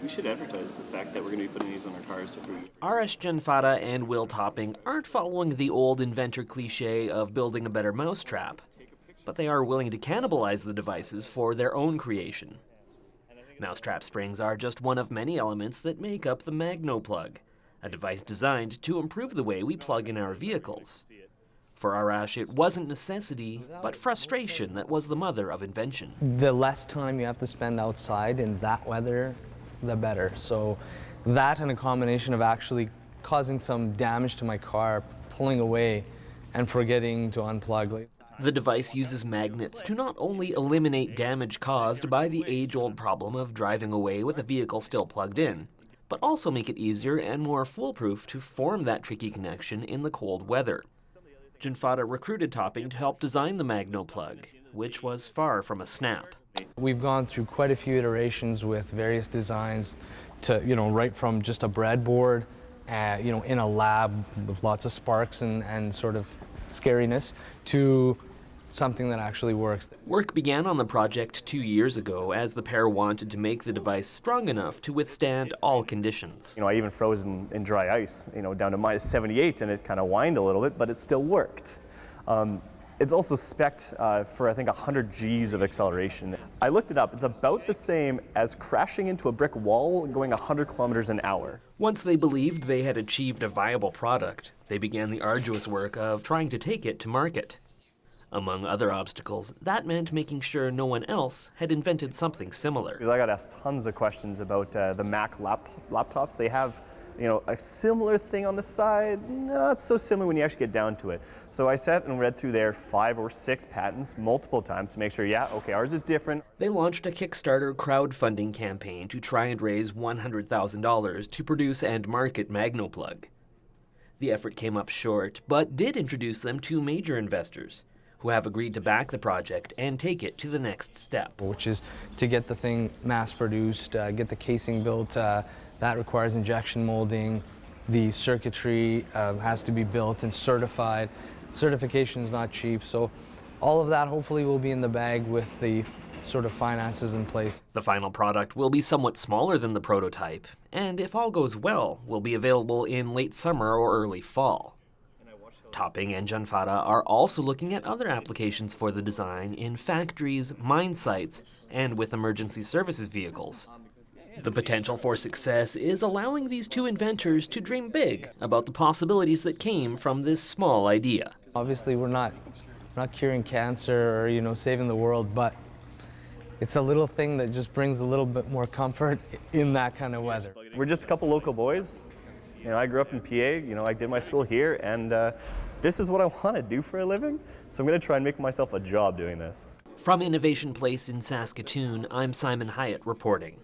We should advertise the fact that we're going to be putting these on our cars. RS Janfata and Will Topping aren't following the old inventor cliche of building a better mousetrap, but they are willing to cannibalize the devices for their own creation. Mousetrap springs are just one of many elements that make up the Magnoplug, a device designed to improve the way we plug in our vehicles. For Arash, it wasn't necessity, but frustration that was the mother of invention. The less time you have to spend outside in that weather, the better. So that and a combination of actually causing some damage to my car, pulling away, and forgetting to unplug. The device uses magnets to not only eliminate damage caused by the age-old problem of driving away with a vehicle still plugged in, but also make it easier and more foolproof to form that tricky connection in the cold weather. Janfata recruited Topping to help design the Magnoplug, which was far from a snap. We've gone through quite a few iterations with various designs to, right from just a breadboard, in a lab with lots of sparks and sort of scariness, to something that actually works. Work began on the project 2 years ago as the pair wanted to make the device strong enough to withstand all conditions. I even froze in dry ice, down to minus 78, and it kind of whined a little bit, but it still worked. It's also spec'd for, I think, 100 Gs of acceleration. I looked it up. It's about the same as crashing into a brick wall going 100 kilometers an hour. Once they believed they had achieved a viable product, they began the arduous work of trying to take it to market. Among other obstacles, that meant making sure no one else had invented something similar. I got asked tons of questions about the Mac laptops. They have a similar thing on the side, not so similar when you actually get down to it. So I sat and read through their 5 or 6 patents multiple times to make sure, ours is different. They launched a Kickstarter crowdfunding campaign to try and raise $100,000 to produce and market Magnoplug. The effort came up short, but did introduce them to major investors, who have agreed to back the project and take it to the next step. Which is to get the thing mass-produced, get the casing built. That requires injection molding. The circuitry has to be built and certified. Certification is not cheap, so all of that hopefully will be in the bag with the sort of finances in place. The final product will be somewhat smaller than the prototype, and if all goes well, will be available in late summer or early fall. Topping and Janfata are also looking at other applications for the design in factories, mine sites, and with emergency services vehicles. The potential for success is allowing these two inventors to dream big about the possibilities that came from this small idea. Obviously, we're not curing cancer or saving the world, but it's a little thing that just brings a little bit more comfort in that kind of weather. We're just a couple local boys. I grew up in PA, I did my school here, and this is what I want to do for a living, so I'm going to try and make myself a job doing this. From Innovation Place in Saskatoon, I'm Simon Hyatt reporting.